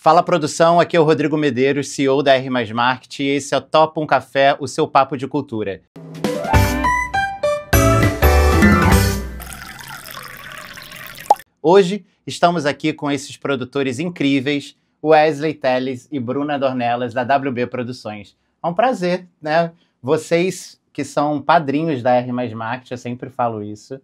Fala produção, aqui é o Rodrigo Medeiros, CEO da R+ Marketing, e esse é o Topa um Café, o seu papo de cultura. Hoje estamos aqui com esses produtores incríveis, Wesley Telles e Bruna Dornelas, da WB Produções. É um prazer, né? Vocês que são padrinhos da R+ Marketing, eu sempre falo isso,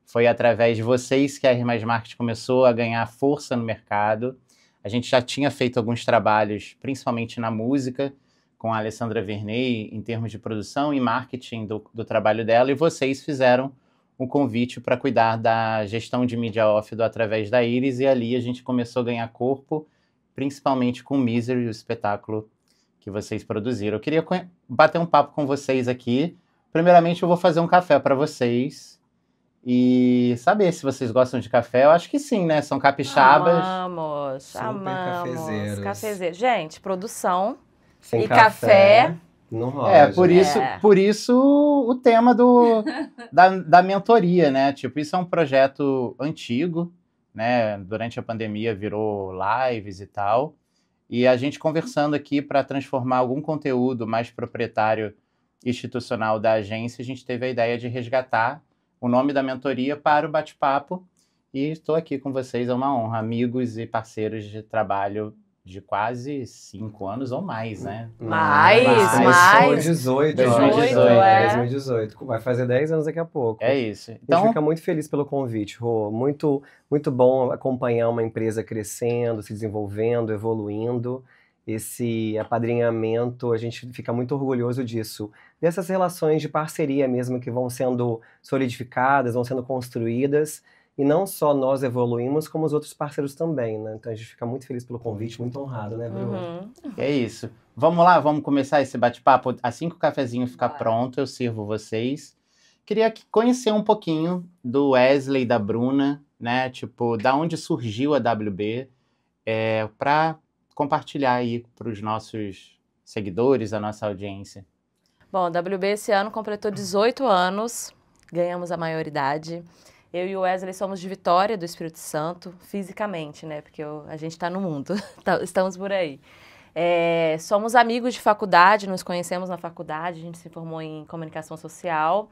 foi através de vocês que a R+ Marketing começou a ganhar força no mercado. A gente já tinha feito alguns trabalhos, principalmente na música, com a Alessandra Verney, em termos de produção e marketing do trabalho dela, e vocês fizeram um convite para cuidar da gestão de mídia off do Através da Iris, e ali a gente começou a ganhar corpo, principalmente com o Misery, o espetáculo que vocês produziram. Eu queria bater um papo com vocês aqui. Primeiramente, eu vou fazer um café para vocês e saber se vocês gostam de café. Eu acho que sim, né? São capixabas. Amamos. Cafezeiros. Cafezeiros. Gente, produção Sem e café. Não rola. Por isso o tema da mentoria, né? Tipo, isso é um projeto antigo, né? Durante a pandemia virou lives e tal. E a gente conversando aqui para transformar algum conteúdo mais proprietário institucional da agência, a gente teve a ideia de resgatar o nome da mentoria para o bate-papo. E estou aqui com vocês, é uma honra, amigos e parceiros de trabalho de quase 5 anos ou mais, né? Mais. 2018. 2018. Vai fazer 10 anos daqui a pouco. É isso. Então, a gente fica muito feliz pelo convite, Rô. Muito, muito bom acompanhar uma empresa crescendo, se desenvolvendo, evoluindo. Esse apadrinhamento, a gente fica muito orgulhoso disso. Dessas relações de parceria mesmo que vão sendo solidificadas, vão sendo construídas. E não só nós evoluímos, como os outros parceiros também, né? Então a gente fica muito feliz pelo convite, muito honrado, né, Bruno? Uhum. É isso. Vamos lá, vamos começar esse bate-papo. Assim que o cafezinho ficar pronto, eu sirvo vocês. Queria conhecer um pouquinho do Wesley e da Bruna, né? Tipo, da onde surgiu a WB, para compartilhar aí para os nossos seguidores, a nossa audiência. Bom, a WB esse ano completou 18 anos, ganhamos a maioridade. Eu e o Wesley somos de Vitória, do Espírito Santo, fisicamente, né? Porque a gente está no mundo, estamos por aí. Somos amigos de faculdade, nos conhecemos na faculdade, a gente se formou em comunicação social.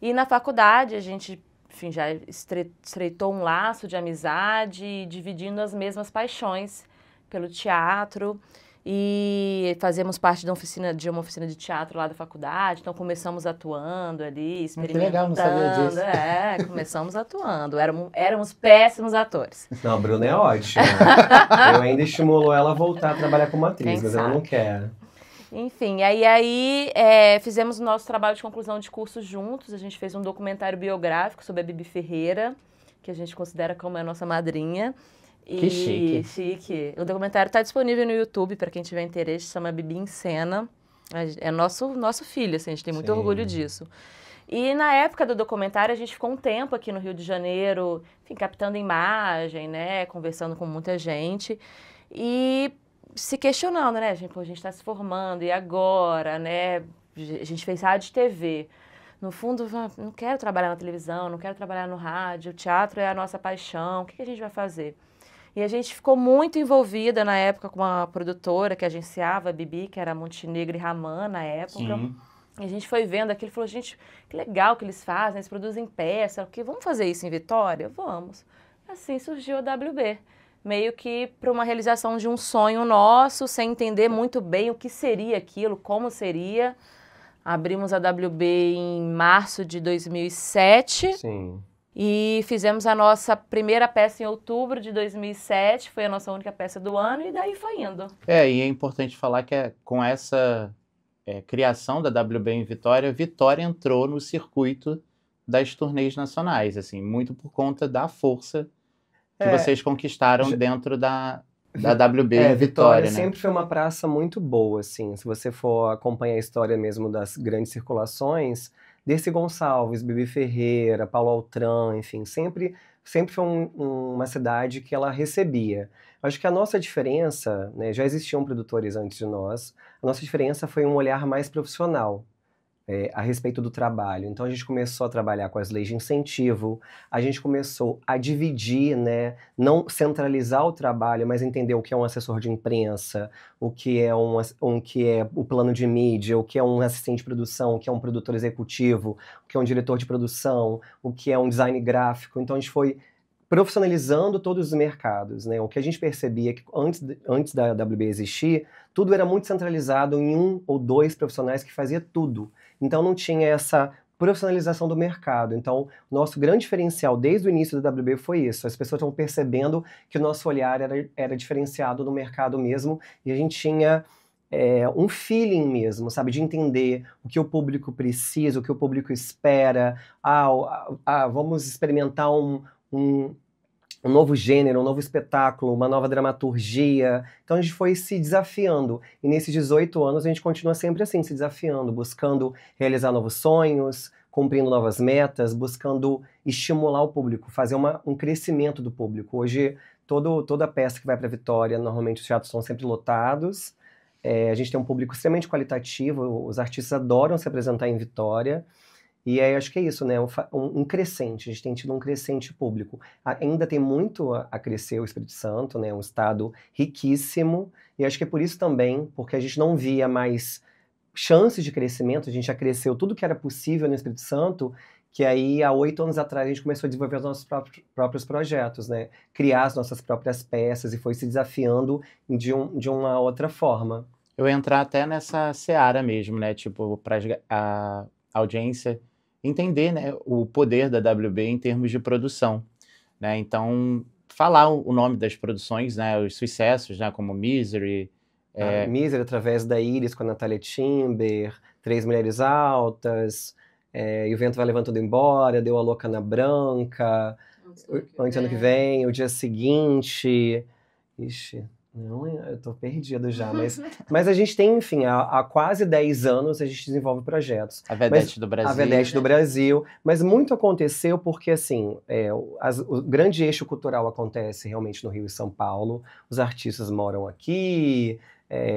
E na faculdade a gente, enfim, já estreitou um laço de amizade, dividindo as mesmas paixões pelo teatro. E fazíamos parte de uma oficina de teatro lá da faculdade, então começamos atuando ali, experimentando. Que legal, não sabia disso. Começamos atuando, éramos péssimos atores. Não, a Bruna é ótima. Eu ainda estimulo ela a voltar a trabalhar como atriz, mas ela não quer. Enfim, aí fizemos o nosso trabalho de conclusão de curso juntos, a gente fez um documentário biográfico sobre a Bibi Ferreira, que a gente considera como a nossa madrinha. Que chique. O documentário está disponível no YouTube, para quem tiver interesse, chama Bibi em Cena. É nosso filho, assim, a gente tem muito orgulho disso. E na época do documentário, a gente ficou um tempo aqui no Rio de Janeiro, enfim, captando imagem, né, conversando com muita gente e se questionando, né, a gente está se formando, e agora, né, a gente fez rádio e TV. No fundo, não quero trabalhar na televisão, não quero trabalhar no rádio, o teatro é a nossa paixão, o que a gente vai fazer? E a gente ficou muito envolvida na época com uma produtora que agenciava a Bibi, que era Montenegro e Raman na época. Sim. E a gente foi vendo aquilo e falou, gente, que legal que eles fazem, eles produzem peça, vamos fazer isso em Vitória? Vamos. Assim surgiu a WB, meio que para uma realização de um sonho nosso, sem entender muito bem o que seria aquilo, como seria. Abrimos a WB em março de 2007. Sim. E fizemos a nossa primeira peça em outubro de 2007, foi a nossa única peça do ano, e daí foi indo. E é importante falar que com essa criação da WB em Vitória, Vitória entrou no circuito das turnês nacionais, assim, muito por conta da força que vocês conquistaram dentro da WB em Vitória, né? Sempre foi uma praça muito boa, assim, se você for acompanhar a história mesmo das grandes circulações, Dercy Gonçalves, Bibi Ferreira, Paulo Altran, enfim, sempre foi uma cidade que ela recebia. Acho que a nossa diferença, né, já existiam produtores antes de nós, a nossa diferença foi um olhar mais profissional. a respeito do trabalho. Então a gente começou a trabalhar com as leis de incentivo, a gente começou a dividir, né, não centralizar o trabalho, mas entender o que é um assessor de imprensa, o que é que é o plano de mídia, o que é um assistente de produção, o que é um produtor executivo, o que é um diretor de produção, o que é um design gráfico. Então a gente foi profissionalizando todos os mercados, né? O que a gente percebia é que antes da WB existir, tudo era muito centralizado em 1 ou 2 profissionais que fazia tudo. Então não tinha essa profissionalização do mercado. Então, nosso grande diferencial desde o início da WB foi isso. As pessoas estão percebendo que o nosso olhar era diferenciado no mercado mesmo, e a gente tinha um feeling mesmo, sabe? De entender o que o público precisa, o que o público espera. Vamos experimentar um novo gênero, um novo espetáculo, uma nova dramaturgia. Então a gente foi se desafiando. E nesses 18 anos a gente continua sempre assim, se desafiando, buscando realizar novos sonhos, cumprindo novas metas, buscando estimular o público, fazer um crescimento do público. Hoje, toda peça que vai para Vitória, normalmente os teatros são sempre lotados. A gente tem um público extremamente qualitativo, os artistas adoram se apresentar em Vitória. E aí acho que é isso, né? Um crescente, a gente tem tido um crescente público. Ainda tem muito a crescer o Espírito Santo, né? Um estado riquíssimo, e acho que é por isso também, porque a gente não via mais chances de crescimento, a gente já cresceu tudo que era possível no Espírito Santo, que aí há 8 anos atrás a gente começou a desenvolver os nossos próprios projetos, né? Criar as nossas próprias peças e foi se desafiando de uma outra forma. Eu ia entrar até nessa seara mesmo, né? Tipo, para a audiência entender, né, o poder da WB em termos de produção, né? Então, falar o nome das produções, né, os sucessos, né, como Misery. Misery, através da Iris com a Natalia Timber, Três Mulheres Altas, E o Vento Vai Levando Tudo Embora, Deu a Louca na Branca, Antes ano que vem, O Dia Seguinte. Ixi, não, eu tô perdido já, mas a gente tem, enfim, há quase 10 anos a gente desenvolve projetos. A Vedete do Brasil. A Vedete do Brasil, mas muito aconteceu porque, assim, o grande eixo cultural acontece realmente no Rio e São Paulo, os artistas moram aqui,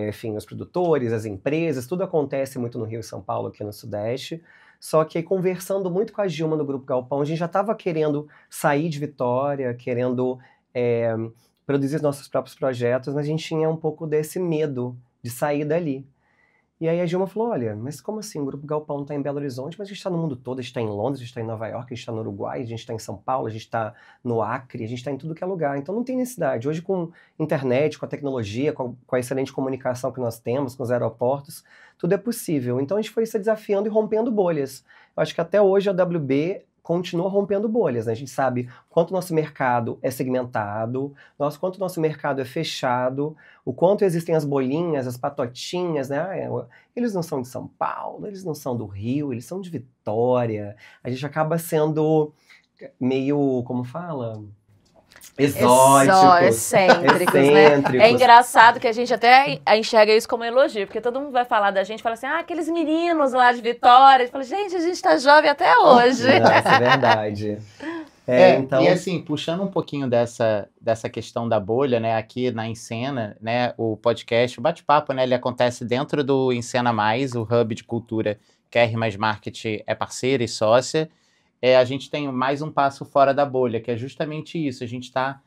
enfim, os produtores, as empresas, tudo acontece muito no Rio e São Paulo, aqui no Sudeste. Só que conversando muito com a Gilma no Grupo Galpão, a gente já estava querendo sair de Vitória, querendo produzir nossos próprios projetos, mas a gente tinha um pouco desse medo de sair dali. E aí a Gilma falou, olha, mas como assim? O Grupo Galpão está em Belo Horizonte, mas a gente está no mundo todo, a gente está em Londres, a gente está em Nova York, a gente está no Uruguai, a gente está em São Paulo, a gente está no Acre, a gente está em tudo que é lugar. Então não tem necessidade. Hoje com internet, com a tecnologia, com a excelente comunicação que nós temos, com os aeroportos, tudo é possível. Então a gente foi se desafiando e rompendo bolhas. Eu acho que até hoje a WB continua rompendo bolhas, né? A gente sabe quanto o nosso mercado é segmentado, quanto o nosso mercado é fechado, o quanto existem as bolinhas, as patotinhas, né? Eles não são de São Paulo, eles não são do Rio, eles são de Vitória. A gente acaba sendo meio, como fala? Exóticos, excêntricos, né? É engraçado que a gente até enxerga isso como elogio, porque todo mundo vai falar da gente, fala assim, aqueles meninos lá de Vitória. Fala, gente, a gente tá jovem até hoje. Isso é verdade. Então... E assim, puxando um pouquinho dessa questão da bolha, né, aqui na Encena, né, o podcast, o bate-papo, né, ele acontece dentro do Encena Mais, o hub de cultura que a R+ Market é parceira e sócia. A gente tem mais um passo fora da bolha, que é justamente isso. A gente está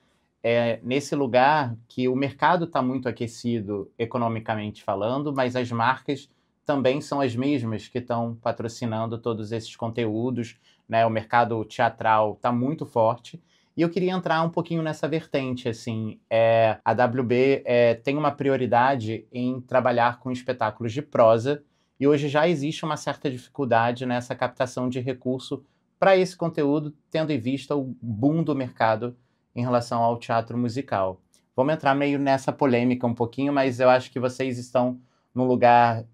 nesse lugar que o mercado está muito aquecido economicamente falando, mas as marcas também são as mesmas que estão patrocinando todos esses conteúdos, né? O mercado teatral está muito forte. E eu queria entrar um pouquinho nessa vertente. Assim, a WB tem uma prioridade em trabalhar com espetáculos de prosa, e hoje já existe uma certa dificuldade nessa captação de recurso para esse conteúdo, tendo em vista o boom do mercado em relação ao teatro musical. Vamos entrar meio nessa polêmica um pouquinho, mas eu acho que vocês estão num lugar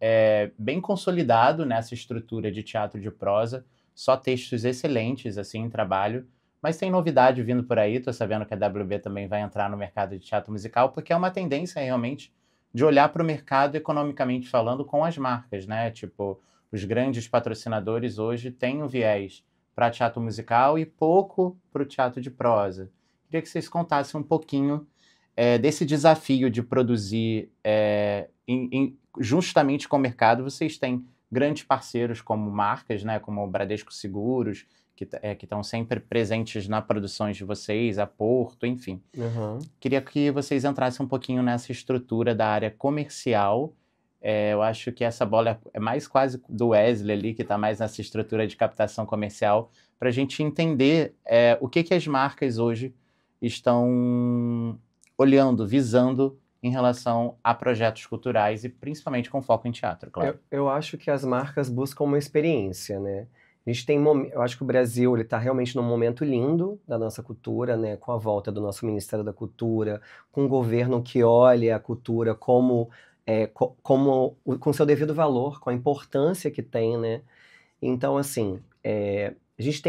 bem consolidado nessa estrutura de teatro de prosa, só textos excelentes assim em trabalho, mas tem novidade vindo por aí. Estou sabendo que a WB também vai entrar no mercado de teatro musical, porque é uma tendência realmente de olhar para o mercado economicamente falando com as marcas, né? Tipo, os grandes patrocinadores hoje têm um viés para teatro musical e pouco para o teatro de prosa. Queria que vocês contassem um pouquinho desse desafio de produzir justamente com o mercado. Vocês têm grandes parceiros como marcas, né, como o Bradesco Seguros, que estão sempre presentes nas produções de vocês, a Porto, enfim. Queria que vocês entrassem um pouquinho nessa estrutura da área comercial. Eu acho que essa bola é mais quase do Wesley ali, que está mais nessa estrutura de captação comercial, para a gente entender o que as marcas hoje estão olhando, visando em relação a projetos culturais e principalmente com foco em teatro, claro. Eu acho que as marcas buscam uma experiência, né? A gente tem, eu acho que o Brasil está realmente num momento lindo da nossa cultura, né? Com a volta do nosso Ministério da Cultura, com um governo que olha a cultura como com seu devido valor, com a importância que tem, né? Então, assim, a gente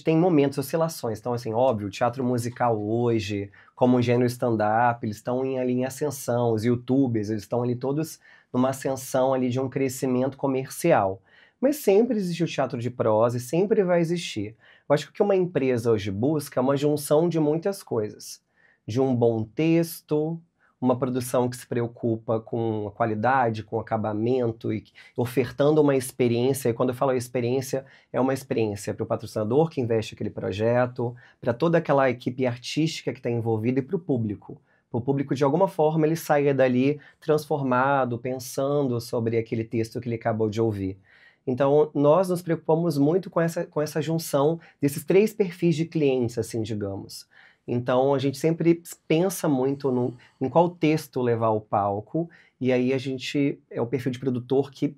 tem momentos, oscilações. Então, assim, óbvio, o teatro musical hoje, como o gênero stand-up, eles estão ali em ascensão, os youtubers, eles estão ali todos numa ascensão ali de um crescimento comercial. Mas sempre existe o teatro de prosa e sempre vai existir. Eu acho que o que uma empresa hoje busca é uma junção de muitas coisas. De um bom texto, uma produção que se preocupa com a qualidade, com o acabamento e ofertando uma experiência. E quando eu falo experiência, é uma experiência para o patrocinador que investe aquele projeto, para toda aquela equipe artística que está envolvida e para o público. Para o público, de alguma forma, ele saia dali transformado, pensando sobre aquele texto que ele acabou de ouvir. Então, nós nos preocupamos muito com essa junção desses 3 perfis de clientes, assim, digamos. Então, a gente sempre pensa muito em qual texto levar ao palco, e aí a gente é o perfil de produtor que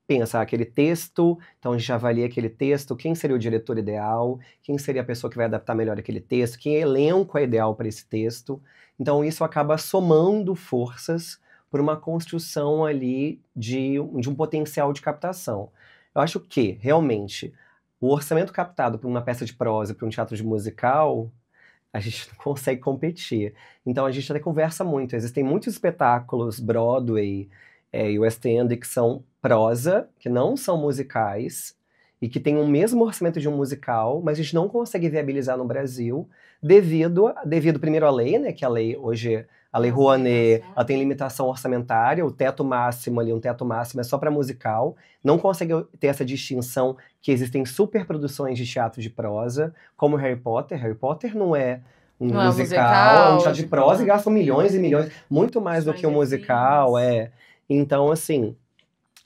pensa aquele texto, então a gente avalia aquele texto, quem seria o diretor ideal, quem seria a pessoa que vai adaptar melhor aquele texto, que elenco é ideal para esse texto. Então, isso acaba somando forças por uma construção ali de um potencial de captação. Eu acho que, realmente, o orçamento captado por uma peça de prosa, para um teatro de musical, a gente não consegue competir. Então a gente até conversa muito. Existem muitos espetáculos Broadway e West End que são prosa, que não são musicais, e que têm o mesmo orçamento de um musical, mas a gente não consegue viabilizar no Brasil, devido primeiro à lei, né, que a lei hoje... A Lei Rouanet, ela tem limitação orçamentária, o teto máximo ali, um teto máximo é só para musical, não consegue ter essa distinção que existem superproduções de teatro de prosa, como Harry Potter. Harry Potter não é um musical, é um teatro de prosa e gastam milhões e milhões, muito mais do que um musical, Então, assim,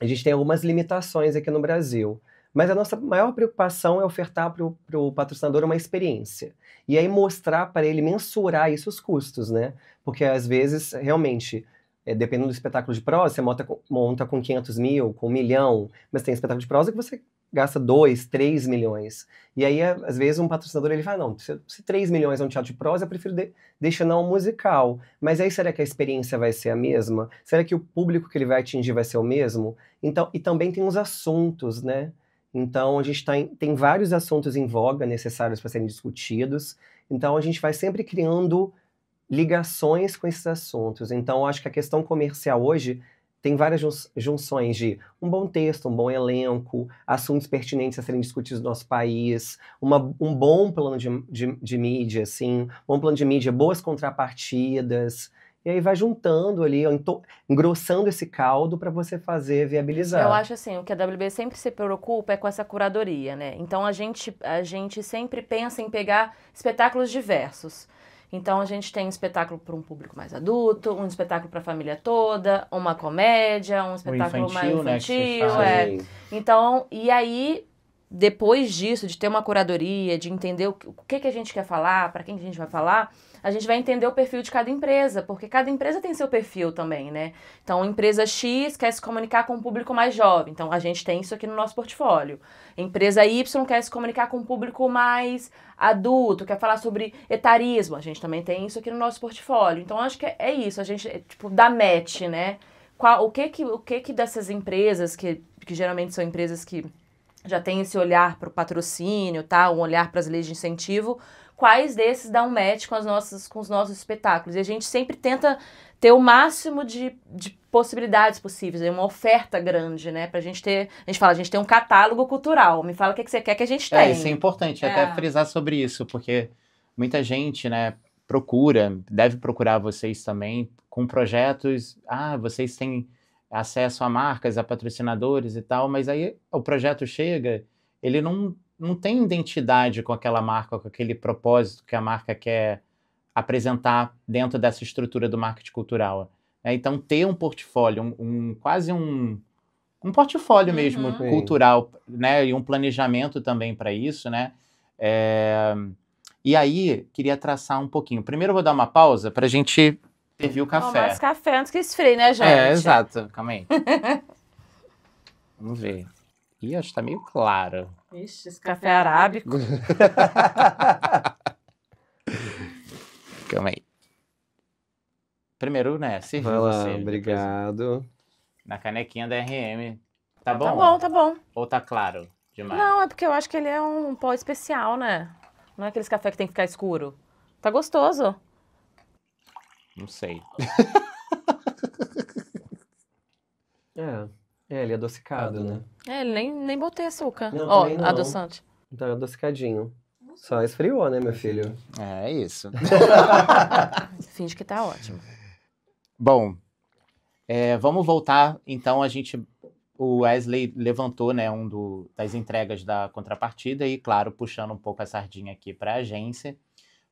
a gente tem algumas limitações aqui no Brasil. Mas a nossa maior preocupação é ofertar para o patrocinador uma experiência. E aí mostrar para ele, mensurar isso os custos, né? Porque às vezes, realmente, dependendo do espetáculo de prosa, você monta com 500 mil, com 1 milhão, mas tem espetáculo de prosa que você gasta 2, 3 milhões. E aí, às vezes, um patrocinador ele fala, não, se 3 milhões é um teatro de prosa, eu prefiro deixar não um musical. Mas aí, será que a experiência vai ser a mesma? Será que o público que ele vai atingir vai ser o mesmo? Então, e também tem os assuntos, né? Então, a gente tem vários assuntos em voga necessários para serem discutidos. Então, a gente vai sempre criando ligações com esses assuntos. Então, acho que a questão comercial hoje tem várias junções de um bom texto, um bom elenco, assuntos pertinentes a serem discutidos no nosso país, um bom plano de mídia, assim, um bom plano de mídia, boas contrapartidas. E aí vai juntando ali, engrossando esse caldo para você fazer viabilizar. Eu acho assim, o que a WB sempre se preocupa é com essa curadoria, né? Então a gente sempre pensa em pegar espetáculos diversos. Então a gente tem um espetáculo para um público mais adulto, um espetáculo para a família toda, uma comédia, um espetáculo mais infantil, né, Então, e aí depois disso, de ter uma curadoria, de entender o que a gente quer falar, para quem a gente vai falar, a gente vai entender o perfil de cada empresa, porque cada empresa tem seu perfil também, né? Então, a empresa X quer se comunicar com um público mais jovem, então a gente tem isso aqui no nosso portfólio. Empresa Y quer se comunicar com um público mais adulto, quer falar sobre etarismo, a gente também tem isso aqui no nosso portfólio. Então, acho que é isso, a gente, tipo, dá match, né? O que dessas empresas, que geralmente são empresas que já tem esse olhar para o patrocínio, tá? Um olhar para as leis de incentivo, quais desses dão match com os nossos espetáculos. E a gente sempre tenta ter o máximo de possibilidades possíveis, uma oferta grande, né? Pra gente ter, a gente tem um catálogo cultural. Me fala o que você quer que a gente tenha. Isso é importante, até frisar sobre isso, porque muita gente, né, deve procurar vocês também com projetos. Vocês têm acesso a marcas, a patrocinadores e tal, mas aí o projeto chega, ele não tem identidade com aquela marca, com aquele propósito que a marca quer apresentar dentro dessa estrutura do marketing cultural. Então, ter um portfólio, quase um portfólio mesmo cultural, né? E um planejamento também para isso, né? E aí, queria traçar um pouquinho. Primeiro eu vou dar uma pausa para a gente servir o café. Tomar esse café antes que esfrie, né, gente? Exato. Calma aí. Vamos ver. Ih, acho que tá meio claro. Ixi, esse café arábico. Calma aí. Primeiro, né, servir Vai lá, você. obrigado. Na canequinha da RM. Tá bom? Tá bom, tá bom. Ou tá claro demais? Não, é porque eu acho que ele é um pó especial, né? Não é aqueles café que tem que ficar escuro. Tá gostoso. Não sei. Ele é adocicado, né? Ele nem botei açúcar. Não, Ó, também não. adoçante. Tá adocicadinho. Só esfriou, né, meu filho? É isso. Finge que tá ótimo. Bom, vamos voltar. Então, o Wesley levantou, né, das entregas da contrapartida e, claro, puxando um pouco a sardinha aqui para a agência,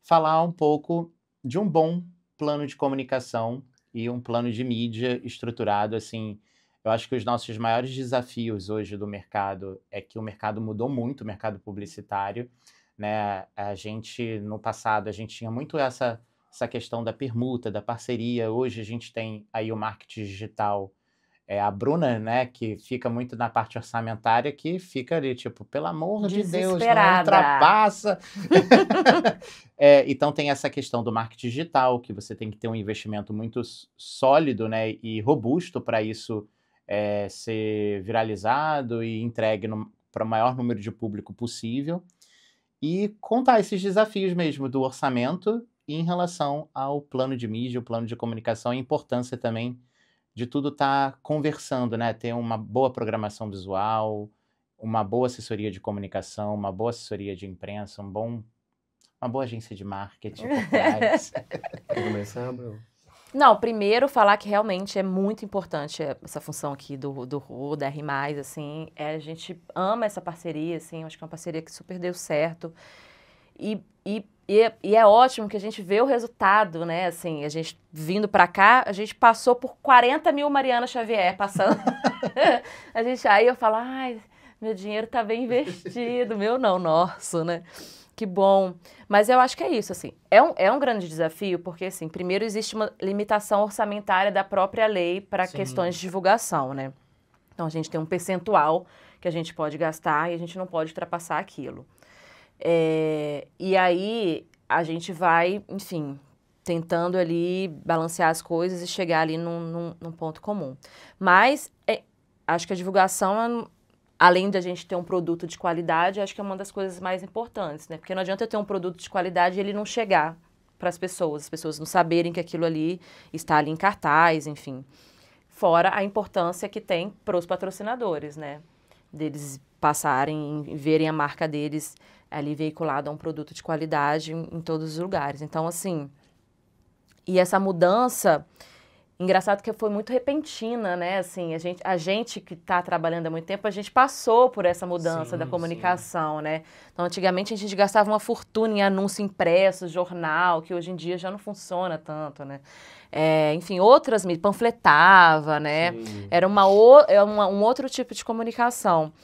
falar um pouco de um bom plano de comunicação e um plano de mídia estruturado, assim. Eu acho que os nossos maiores desafios hoje do mercado é que o mercado mudou muito, o mercado publicitário, né? No passado, a gente tinha muito essa questão da permuta, da parceria. Hoje a gente tem aí o marketing digital, a Bruna, né, que fica muito na parte orçamentária, que fica ali, tipo, pelo amor de Deus, não ultrapassa. Então tem essa questão do marketing digital, que você tem que ter um investimento muito sólido, né, e robusto para isso ser viralizado e entregue para o maior número de público possível. E contar esses desafios mesmo do orçamento e em relação ao plano de mídia, o plano de comunicação, a importância também de tudo estar conversando, né? Ter uma boa programação visual, uma boa assessoria de comunicação, uma boa assessoria de imprensa, uma boa agência de marketing. Quer começar, Bruno? Não, primeiro falar que realmente é muito importante essa função aqui do Rô, da R+, assim, a gente ama essa parceria, assim, eu acho que é uma parceria que super deu certo, e é ótimo que a gente vê o resultado, né, assim, a gente vindo pra cá, a gente passou por 40 mil Mariana Xavier passando, aí eu falo, ai, meu dinheiro tá bem investido, meu não, nosso, né. Que bom. Mas eu acho que é isso, assim. É um grande desafio, porque, assim, primeiro existe uma limitação orçamentária da própria lei para questões de divulgação, né? Então, a gente tem um percentual que a gente pode gastar e a gente não pode ultrapassar aquilo. E aí, a gente vai, enfim, tentando ali balancear as coisas e chegar ali num ponto comum. Mas, acho que a divulgação além de a gente ter um produto de qualidade, acho que é uma das coisas mais importantes, né? Porque não adianta eu ter um produto de qualidade e ele não chegar para as pessoas não saberem que aquilo ali está ali em cartaz, enfim. Fora a importância que tem para os patrocinadores, né? Deles passarem e verem a marca deles ali veiculada a um produto de qualidade em todos os lugares. Então, assim, e essa mudança... Engraçado que foi muito repentina, né? Assim, a gente que está trabalhando há muito tempo, a gente passou por essa mudança da comunicação, né? Então, antigamente a gente gastava uma fortuna em anúncio impresso, jornal, que hoje em dia já não funciona tanto, né? Enfim, outras panfletava, né? Sim. Era um outro tipo de comunicação.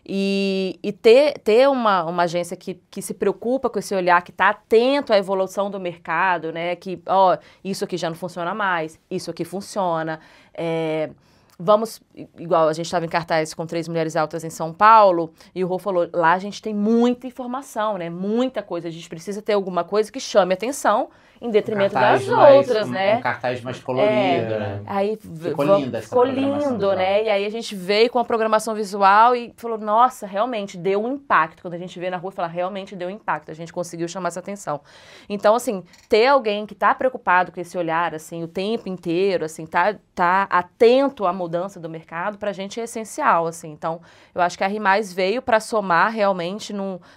E ter uma agência que se preocupa com esse olhar, que está atento à evolução do mercado, né? Que, isso aqui já não funciona mais, isso aqui funciona. Igual a gente estava em cartaz com 3 Mulheres Altas em São Paulo, e o Rô falou, lá a gente tem muita informação, né? Muita coisa. A gente precisa ter alguma coisa que chame atenção em detrimento das outras, né? Um cartaz mais colorido, né? Aí ficou lindo, né? E aí a gente veio com a programação visual e falou, nossa, realmente deu um impacto. Quando a gente vê na rua, fala, realmente deu um impacto. A gente conseguiu chamar essa atenção. Então, assim, ter alguém que está preocupado com esse olhar, assim, o tempo inteiro, assim, tá atento à mudança do mercado, pra gente é essencial, assim. Então, eu acho que a R+ veio para somar realmente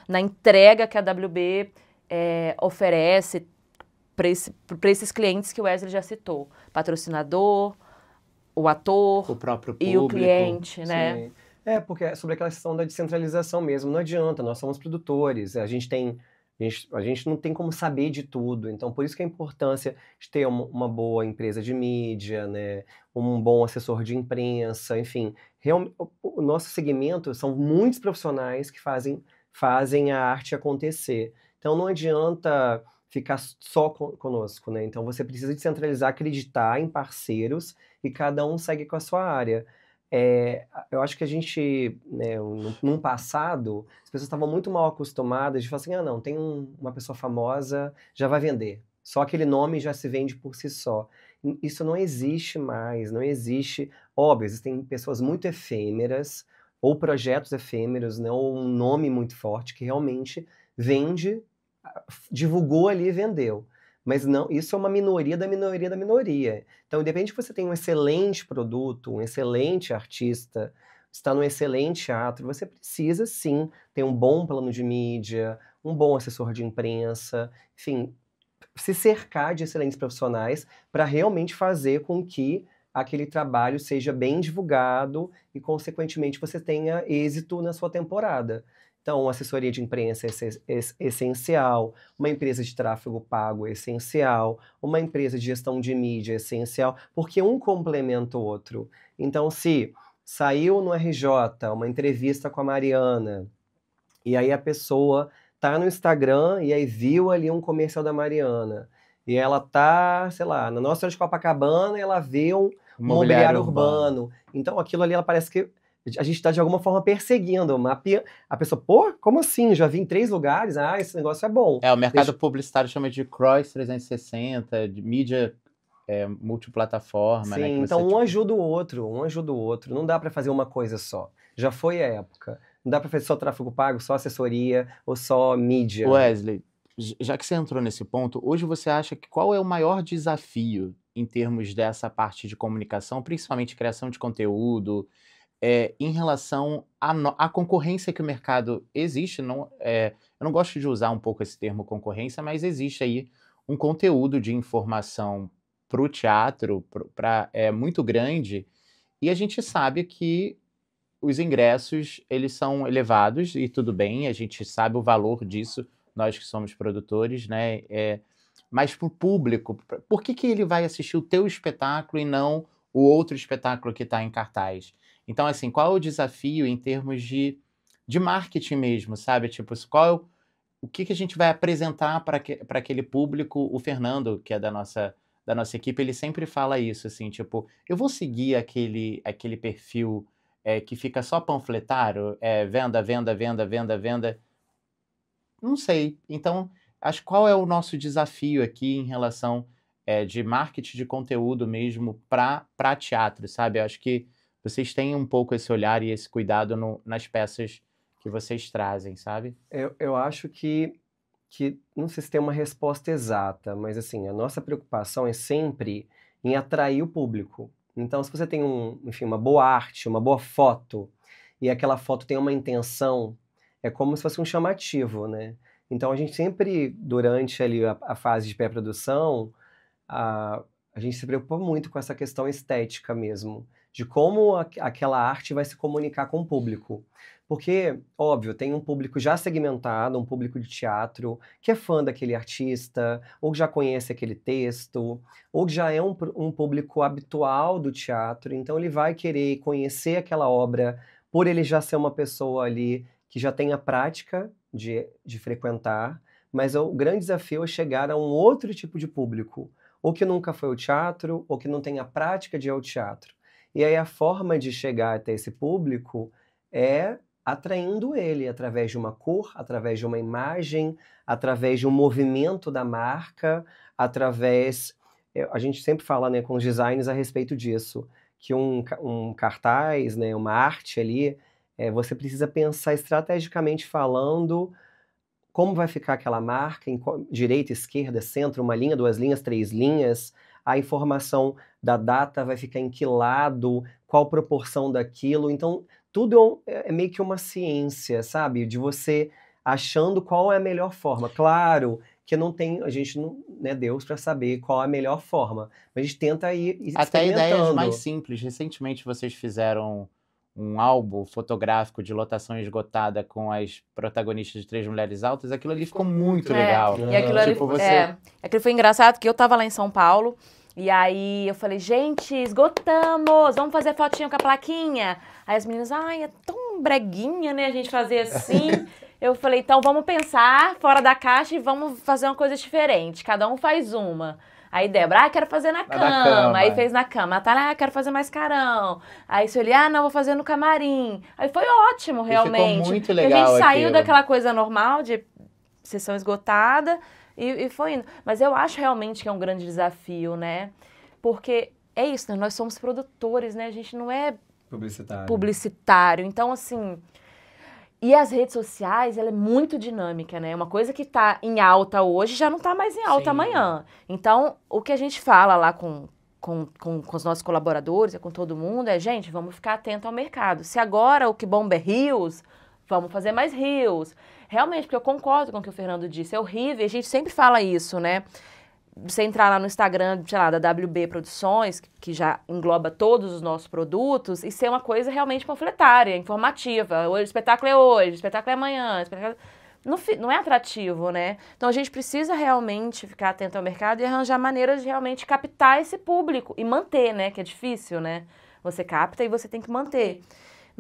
na entrega que a WB oferece para esses clientes que o Wesley já citou. Patrocinador, o ator O próprio e o público. cliente, né? Sim. Porque é sobre aquela questão da descentralização mesmo. Não adianta, nós somos produtores, a gente não tem como saber de tudo. Então, por isso que a importância de ter uma boa empresa de mídia, né? Um bom assessor de imprensa, enfim. O nosso segmento são muitos profissionais que fazem a arte acontecer. Então, não adianta ficar só conosco, né? Então, você precisa descentralizar, acreditar em parceiros e cada um segue com a sua área. Eu acho que a gente, né, num passado, as pessoas estavam muito mal acostumadas de falar assim, não, tem uma pessoa famosa, já vai vender. Só aquele nome já se vende por si só. Isso não existe mais, não existe. Óbvio, existem pessoas muito efêmeras, ou projetos efêmeros, né, ou um nome muito forte que realmente vende, divulgou ali e vendeu. Mas não, isso é uma minoria da minoria da minoria. Então, independente que você tenha um excelente produto, um excelente artista, está num excelente teatro, você precisa sim ter um bom plano de mídia, um bom assessor de imprensa, enfim, se cercar de excelentes profissionais para realmente fazer com que aquele trabalho seja bem divulgado e, consequentemente, você tenha êxito na sua temporada. Então, uma assessoria de imprensa é essencial, uma empresa de tráfego pago é essencial, uma empresa de gestão de mídia é essencial, porque um complementa o outro. Então, se saiu no RJ uma entrevista com a Mariana, e aí a pessoa tá no Instagram e aí viu ali um comercial da Mariana, e ela tá, sei lá, na Nossa Senhora de Copacabana e ela vê um mobiliário urbano. Então, aquilo ali, ela parece que a gente está de alguma forma perseguindo, a pessoa, pô, como assim? Já vi em 3 lugares? Esse negócio é bom. O mercado publicitário chama de cross 360, de mídia multiplataforma, Sim, né? Que então você, ajuda o outro. Não dá para fazer uma coisa só. Já foi a época. Não dá para fazer só tráfego pago, só assessoria ou só mídia. Wesley, já que você entrou nesse ponto, hoje você acha que qual é o maior desafio em termos dessa parte de comunicação, principalmente criação de conteúdo, em relação à concorrência que o mercado existe? Eu não gosto de usar um pouco esse termo concorrência, mas existe aí um conteúdo de informação para o teatro muito grande, e a gente sabe que os ingressos eles são elevados e tudo bem, a gente sabe o valor disso, nós que somos produtores, né? Mas para o público, por que ele vai assistir o teu espetáculo e não o outro espetáculo que está em cartaz? Então, assim, qual é o desafio em termos de marketing mesmo, sabe? Tipo, o que a gente vai apresentar para aquele público? O Fernando, que é da nossa equipe, ele sempre fala isso, assim, tipo, eu vou seguir aquele perfil que fica só panfletário, venda, venda, venda, venda, venda. Não sei. Então, acho qual é o nosso desafio aqui em relação de marketing de conteúdo mesmo para teatro, sabe? Eu acho que vocês têm um pouco esse olhar e esse cuidado nas peças que vocês trazem, sabe? Eu acho que não sei se tem uma resposta exata, mas assim, a nossa preocupação é sempre em atrair o público. Então, se você tem enfim, uma boa arte, uma boa foto, e aquela foto tem uma intenção, é como se fosse um chamativo, né? Então, a gente sempre, durante ali a fase de pré-produção, a gente se preocupa muito com essa questão estética mesmo, de como aquela arte vai se comunicar com o público. Porque, óbvio, tem um público já segmentado, um público de teatro, que é fã daquele artista, ou já conhece aquele texto, ou já é um público habitual do teatro, então ele vai querer conhecer aquela obra por ele já ser uma pessoa ali que já tem a prática de frequentar, mas o grande desafio é chegar a um outro tipo de público, ou que nunca foi ao teatro, ou que não tem a prática de ir ao teatro. E aí a forma de chegar até esse público é atraindo ele através de uma cor, através de uma imagem, através de um movimento da marca, através... A gente sempre fala, né, com os designers a respeito disso, que um cartaz, né, uma arte ali, você precisa pensar estrategicamente falando como vai ficar aquela marca, direita, esquerda, centro, uma linha, 2 linhas, 3 linhas, a informação da data vai ficar em que lado, qual proporção daquilo. Então, tudo é meio que uma ciência, sabe? De você achando qual é a melhor forma. Claro porque não tem, a gente não é Deus para saber qual a melhor forma. Mas a gente tenta ir Até ideias experimentando. mais simples. Recentemente vocês fizeram um álbum fotográfico de lotação esgotada com as protagonistas de Três Mulheres Altas. Aquilo ali ficou muito legal. E aquilo ali, Tipo, você... aquilo foi engraçado, que eu tava lá em São Paulo, e aí eu falei, gente, esgotamos, vamos fazer fotinho com a plaquinha. Aí as meninas, ai, é tão breguinha, né, a gente fazer assim. Eu falei, então vamos pensar fora da caixa e vamos fazer uma coisa diferente. Cada um faz uma. Aí Débora, quero fazer na cama. Aí fez na cama. Natália, quero fazer mais carão. Aí Sueli, não, vou fazer no camarim. Aí foi ótimo, realmente. Ficou muito Porque legal a gente saiu aquilo. daquela coisa normal de sessão esgotada e foi indo. Mas eu acho realmente que é um grande desafio, né? Porque é isso, né? Nós somos produtores, né? A gente não é publicitário. Então, assim... E as redes sociais, ela é muito dinâmica, né? Uma coisa que tá em alta hoje já não tá mais em alta amanhã. Então, o que a gente fala lá com os nossos colaboradores, com todo mundo, é, gente, vamos ficar atento ao mercado. Se agora o que bomba é Reels, vamos fazer mais Reels. Realmente, porque eu concordo com o que o Fernando disse, é horrível, a gente sempre fala isso, né? Você entrar lá no Instagram, sei lá, da WB Produções, que já engloba todos os nossos produtos, e ser uma coisa realmente panfletária, informativa. O espetáculo é hoje, o espetáculo é amanhã, o espetáculo... Não é atrativo, né? Então a gente precisa realmente ficar atento ao mercado e arranjar maneiras de realmente captar esse público e manter, né? Que é difícil, né? Você capta e você tem que manter.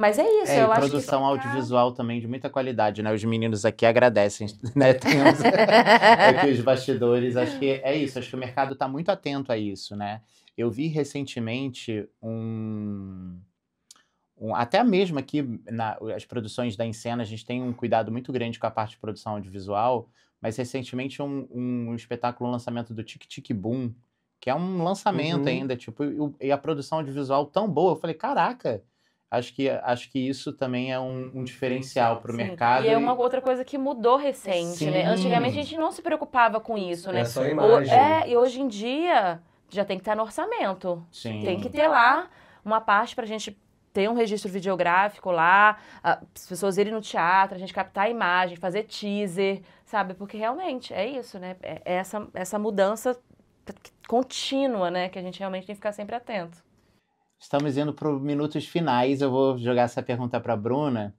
Mas é isso, eu acho que... produção audiovisual também de muita qualidade, né? Os meninos aqui agradecem, né? Tem uns aqui os bastidores, acho que é isso, acho que o mercado está muito atento a isso, né? Eu vi recentemente até mesmo aqui, as produções da Encena, a gente tem um cuidado muito grande com a parte de produção audiovisual, mas recentemente um espetáculo, um lançamento do Tic Tic Boom, que é um lançamento ainda, tipo, e a produção audiovisual tão boa, eu falei, caraca... Acho que isso também é um diferencial para o mercado. E é uma outra coisa que mudou recente, né? Antigamente a gente não se preocupava com isso, né? É só a imagem. E hoje em dia já tem que estar no orçamento. Sim. Tem que ter lá uma parte para a gente ter um registro videográfico lá, as pessoas irem no teatro, a gente captar a imagem, fazer teaser, sabe? Porque realmente é isso, né? É essa mudança contínua, né? Que a gente realmente tem que ficar sempre atento. Estamos indo para os minutos finais. Eu vou jogar essa pergunta para a Bruna.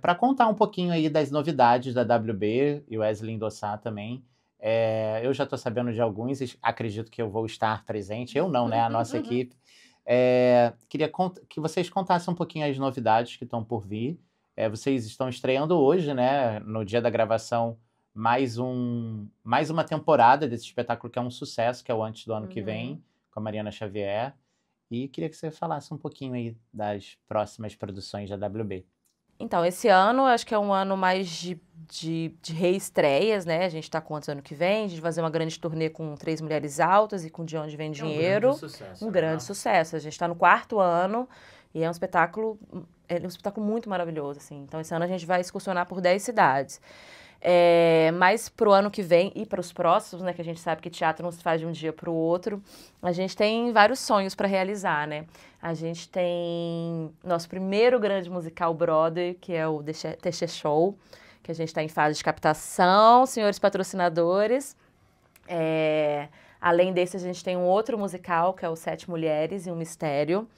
Para contar um pouquinho aí das novidades da WB e o Wesley endossar também. Eu já estou sabendo de alguns, acredito que eu vou estar presente. Eu não, né? A nossa equipe. Queria que vocês contassem um pouquinho as novidades que estão por vir. Vocês estão estreando hoje, né? No dia da gravação, mais uma temporada desse espetáculo que é um sucesso, que é o Antes do Ano que Vem, com a Mariana Xavier. E queria que você falasse um pouquinho aí das próximas produções da WB. Então, esse ano, acho que é um ano mais de reestreias, né? A gente tá com ano que vem, a gente vai fazer uma grande turnê com Três Mulheres Altas e com De Onde Vem Dinheiro. Um grande sucesso. A gente tá no 4º ano e é um espetáculo muito maravilhoso, assim. Então, esse ano a gente vai excursionar por 10 cidades. Mas pro ano que vem e para os próximos, né, que a gente sabe que teatro não se faz de um dia para o outro, a gente tem vários sonhos para realizar, né? A gente tem nosso primeiro grande musical Broadway, que é o The Show, que a gente está em fase de captação, senhores patrocinadores. Além desse, a gente tem um outro musical, que é o Sete Mulheres e um Mistério.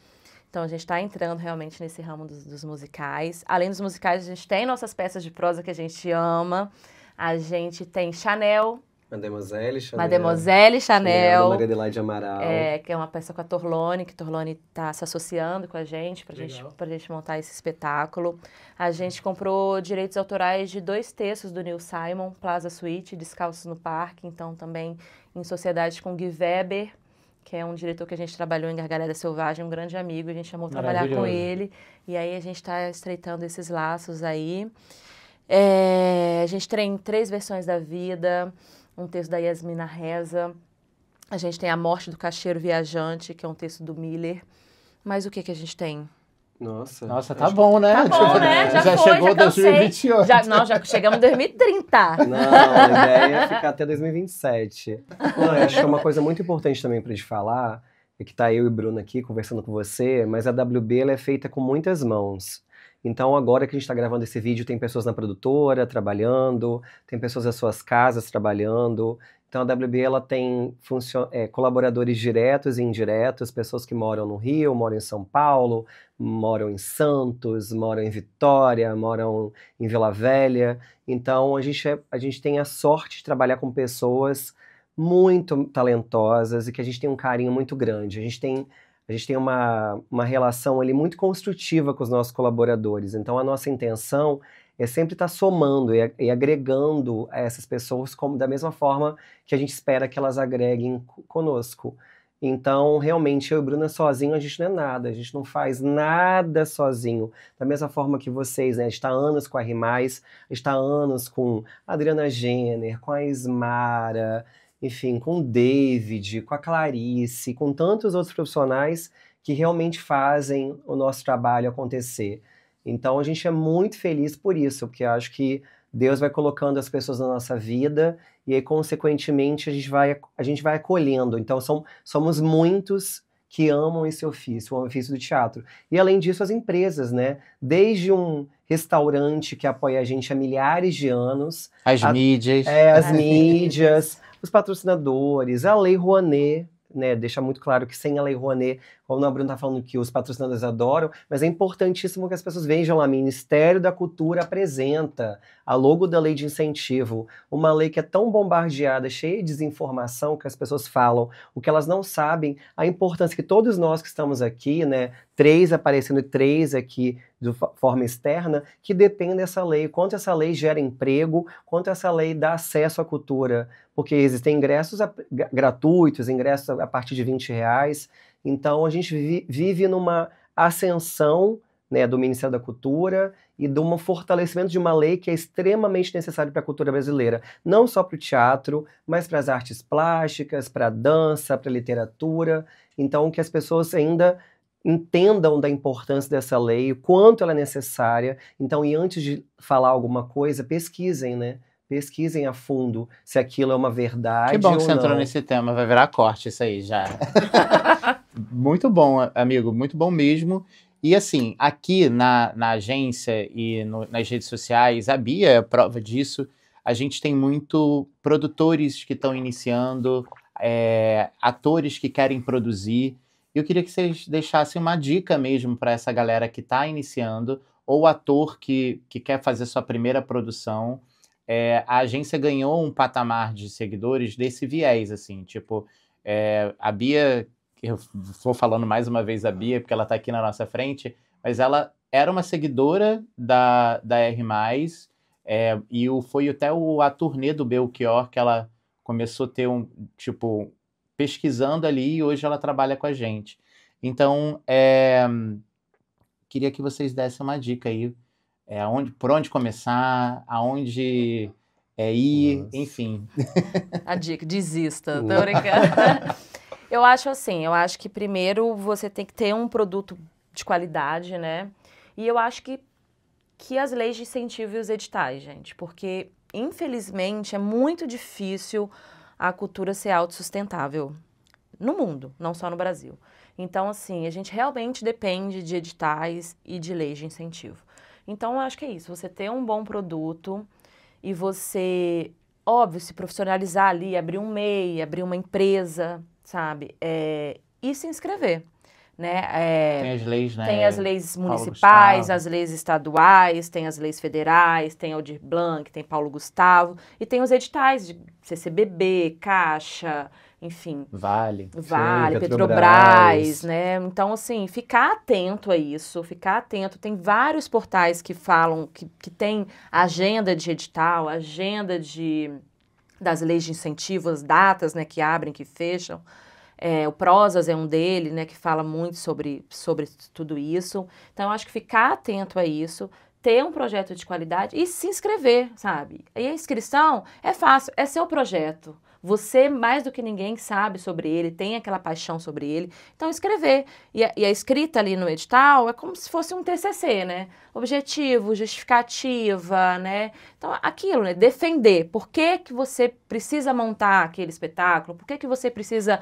Então, a gente está entrando realmente nesse ramo dos musicais. Além dos musicais, a gente tem nossas peças de prosa que a gente ama. A gente tem Chanel. Mademoiselle Chanel. Da Maria Adelaide Amaral. Que é uma peça com a Torlone, que a Torlone está se associando com a gente pra gente montar esse espetáculo. A gente comprou direitos autorais de 2 textos do Neil Simon, Plaza Suite, Descalços no Parque. Então, também em sociedade com Gui Weber, que é um diretor que a gente trabalhou em Gargalhada Selvagem, um grande amigo, a gente chamou trabalhar com ele, e aí a gente está estreitando esses laços aí. A gente tem 3 versões da vida, um texto da Yasmina Reza, a gente tem A Morte do Caixeiro Viajante, que é um texto do Miller, mas o que a gente tem? Nossa, tá bom, né? Tá bom, né? Já chegou 2028. Já chegamos em 2030. Não, a ideia é ficar até 2027. Não, eu acho que é uma coisa muito importante também pra gente falar, é que tá eu e Bruno aqui conversando com você, mas a WB ela é feita com muitas mãos. Então, agora que a gente está gravando esse vídeo, tem pessoas na produtora trabalhando, tem pessoas nas suas casas trabalhando. Então, a WB ela tem colaboradores diretos e indiretos, pessoas que moram no Rio, moram em São Paulo, moram em Santos, moram em Vitória, moram em Vila Velha. Então, a gente tem a sorte de trabalhar com pessoas muito talentosas e que a gente tem um carinho muito grande. A gente tem uma relação ali muito construtiva com os nossos colaboradores. Então, a nossa intenção é sempre estar somando e agregando a essas pessoas da mesma forma que a gente espera que elas agreguem conosco. Então, realmente, eu e Bruna sozinho, a gente não é nada. A gente não faz nada sozinho. Da mesma forma que vocês, né? A gente está há anos com a Rimais, a gente está há anos com a Adriana Jenner, com a Ismara, enfim, com o David, com a Clarice, com tantos outros profissionais que realmente fazem o nosso trabalho acontecer. Então, a gente é muito feliz por isso, porque eu acho que Deus vai colocando as pessoas na nossa vida e aí, consequentemente, a gente vai acolhendo. Então, somos muitos que amam esse ofício, o ofício do teatro. E, além disso, as empresas, né? Desde um restaurante que apoia a gente há milhares de anos. As mídias. As mídias, os patrocinadores, a Lei Rouanet, né, deixa muito claro que sem a Lei Rouanet, como a Bruna está falando que os patrocinadores adoram, mas é importantíssimo que as pessoas vejam lá, Ministério da Cultura apresenta a logo da Lei de Incentivo, uma lei que é tão bombardeada, cheia de desinformação, que as pessoas falam o que elas não sabem, a importância que todos nós que estamos aqui, né, 3 aparecendo e 3 aqui de forma externa, que dependem dessa lei, quanto essa lei gera emprego, quanto essa lei dá acesso à cultura, porque existem ingressos gratuitos, ingressos a partir de R$20, então a gente vive numa ascensão, né, do Ministério da Cultura e de um fortalecimento de uma lei que é extremamente necessária para a cultura brasileira, não só para o teatro, mas para as artes plásticas, para a dança, para a literatura, então que as pessoas ainda entendam da importância dessa lei, o quanto ela é necessária. Então, e antes de falar alguma coisa, pesquisem, né? Pesquisem a fundo se aquilo é uma verdade ou não. Que bom que você entrou nesse tema, vai virar corte isso aí já. Muito bom, amigo, muito bom mesmo. E assim, aqui na agência e nas redes sociais, a Bia é a prova disso, a gente tem muito produtores que estão iniciando, atores que querem produzir. Eu queria que vocês deixassem uma dica mesmo para essa galera que está iniciando, ou ator que quer fazer sua primeira produção. A agência ganhou um patamar de seguidores desse viés, assim, tipo, a Bia, eu vou falando mais uma vez a Bia, porque ela está aqui na nossa frente, mas ela era uma seguidora da R+, e foi até a turnê do Belchior que ela começou a ter pesquisando ali, e hoje ela trabalha com a gente. Então, queria que vocês dessem uma dica aí, por onde começar, aonde ir, Nossa. Enfim. A dica, desista, tô brincando. Eu acho que primeiro você tem que ter um produto de qualidade, né? E eu acho que as leis de incentivo e os editais, gente, porque infelizmente é muito difícil a cultura ser autossustentável no mundo, não só no Brasil. Então, assim, a gente realmente depende de editais e de leis de incentivo. Então, eu acho que é isso, você ter um bom produto e você, óbvio, se profissionalizar ali, abrir um MEI, abrir uma empresa, sabe? E se inscrever, né? Tem as leis, né? Tem as leis municipais, as leis estaduais, tem as leis federais, tem Aldir Blanc, tem Paulo Gustavo, e tem os editais de CCBB, Caixa, enfim. Vale, Petrobras, né? Então, assim, ficar atento a isso, ficar atento. Tem vários portais que falam, que tem agenda de edital, agenda das leis de incentivo, as datas, né, que abrem, que fecham. O Prosas é um dele, né, que fala muito sobre tudo isso. Então, eu acho que ficar atento a isso, ter um projeto de qualidade e se inscrever, sabe? E a inscrição é fácil, é seu projeto. Você, mais do que ninguém, sabe sobre ele, tem aquela paixão sobre ele. Então, escrever. E a escrita ali no edital é como se fosse um TCC, né? Objetivo, justificativa, né? Então, aquilo, né? Defender. Por que você precisa montar aquele espetáculo? Por que você precisa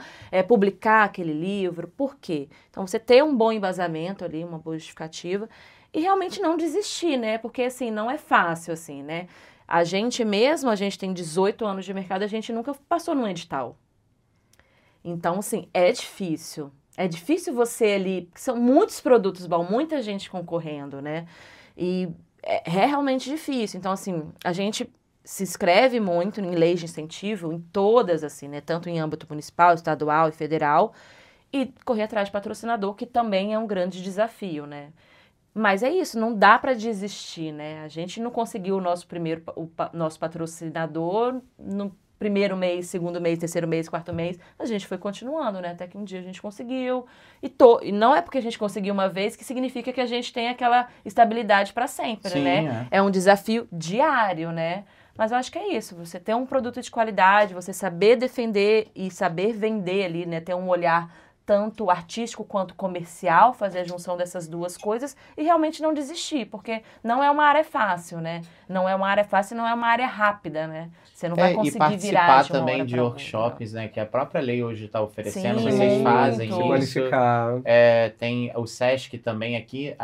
publicar aquele livro? Por quê? Então, você ter um bom embasamento ali, uma boa justificativa. e realmente não desistir, né? Porque, assim, não é fácil, assim, né? A gente tem 18 anos de mercado, a gente nunca passou num edital. Então, assim, é difícil. É difícil você ali... São muitos produtos bons, muita gente concorrendo, né? E é realmente difícil. Então, assim, a gente se inscreve muito em leis de incentivo, em todas, assim, né? Tanto em âmbito municipal, estadual e federal. E correr atrás de patrocinador, que também é um grande desafio, né? Mas é isso, não dá para desistir, né? A gente não conseguiu o nosso nosso patrocinador no primeiro mês, segundo mês, terceiro mês, quarto mês. A gente foi continuando, né? Até que um dia a gente conseguiu. E não é porque a gente conseguiu uma vez que significa que a gente tem aquela estabilidade para sempre, Sim, né? É um desafio diário, né? Mas eu acho que é isso, você ter um produto de qualidade, você saber defender e saber vender ali, né? Ter um olhar tanto artístico quanto comercial, fazer a junção dessas duas coisas e realmente não desistir, porque não é uma área fácil, né? Não é uma área fácil, não é uma área rápida, né? Você não vai conseguir virar participar de uma também hora de pra workshops, outra. né? Que a própria lei hoje está oferecendo, Sim, vocês fazem muito. isso. Qualificar. Tem o Sesc também aqui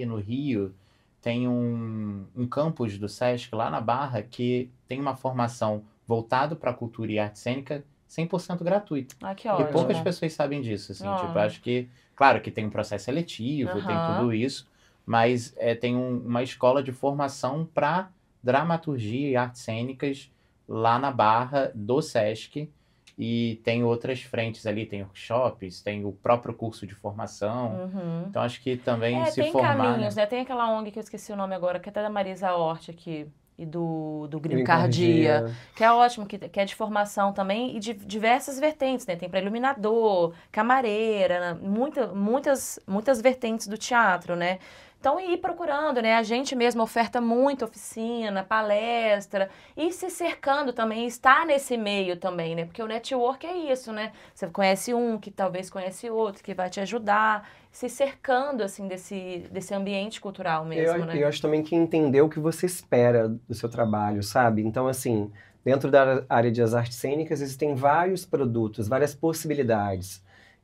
no Rio, tem um campus do Sesc lá na Barra que tem uma formação voltada para a cultura e arte cênica 100% gratuito. Ah, que E ótimo. poucas pessoas sabem disso, assim, Ah. tipo, eu acho que, claro que tem um processo seletivo, tem tudo isso, mas tem uma escola de formação para dramaturgia e artes cênicas lá na Barra do Sesc, e tem outras frentes ali, tem workshops, tem o próprio curso de formação, então acho que também se tem formar... caminhos, né? Tem aquela ONG que eu esqueci o nome agora, que é até da Marisa Hort aqui, e do Green Cardia, que é ótimo, que é de formação também, e de diversas vertentes, né? Tem para iluminador, camareira, muitas vertentes do teatro, né? Então, ir procurando, né? A gente mesmo oferta muita oficina, palestra, e se cercando também, estar nesse meio também, né? Porque o network é isso, né? Você conhece um, que talvez conhece outro, que vai te ajudar, se cercando, assim, desse ambiente cultural mesmo, né? Eu acho também que entender o que você espera do seu trabalho, sabe? Então, assim, dentro da área das artes cênicas, existem vários produtos, várias possibilidades.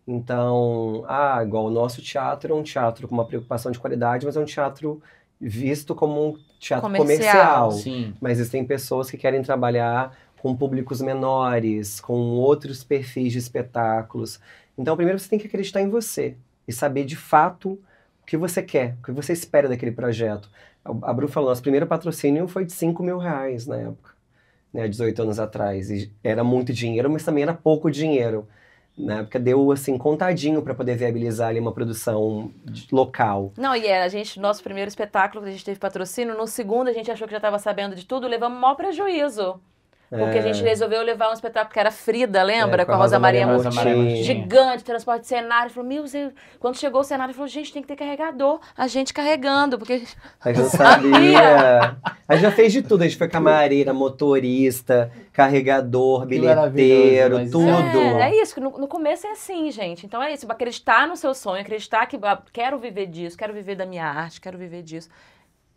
Então, igual o nosso teatro é um teatro com uma preocupação de qualidade, mas é um teatro visto como um teatro comercial. Sim. Mas existem pessoas que querem trabalhar com públicos menores, com outros perfis de espetáculos. Então, primeiro você tem que acreditar em você e saber de fato o que você quer, o que você espera daquele projeto. A Bru falou, nosso primeiro patrocínio foi de R$5 mil na época, né, 18 anos atrás. E era muito dinheiro, mas também era pouco dinheiro. Na época deu, assim, contadinho para poder viabilizar ali uma produção local. Não, nosso primeiro espetáculo, a gente teve patrocínio, no segundo a gente achou que já estava sabendo de tudo, levamos o maior prejuízo. Porque a gente resolveu levar um espetáculo que era Frida, lembra? Com a Rosa Maria Murtinho. Gigante, transporte de cenário. Falou, meu Deus. Quando chegou o cenário, falou, gente, tem que ter carregador. A gente carregando, porque... A gente não sabia. A gente já fez de tudo. A gente foi camareira, motorista, carregador, bilheteiro, tudo. É isso. No começo é assim, gente. Então é isso. Acreditar no seu sonho, acreditar que quero viver disso, quero viver da minha arte, quero viver disso.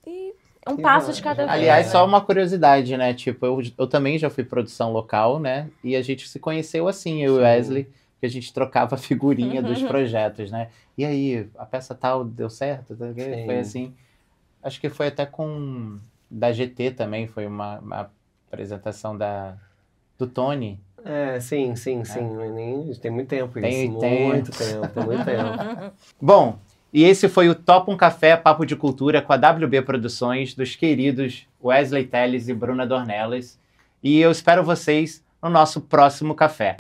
E... um passo de cada vez. Aliás, só uma curiosidade, né? Tipo, eu também já fui produção local, né? E a gente se conheceu assim, eu e o Wesley, que a gente trocava figurinha dos projetos, né? E aí, a peça tal deu certo? Foi assim. Acho que foi até da GT também, foi uma apresentação do Tony. Sim. Tem muito tempo isso. Muito tempo. Bom, e esse foi o Topa um Café Papo de Cultura com a WB Produções, dos queridos Wesley Telles e Bruna Dornelas. E eu espero vocês no nosso próximo café.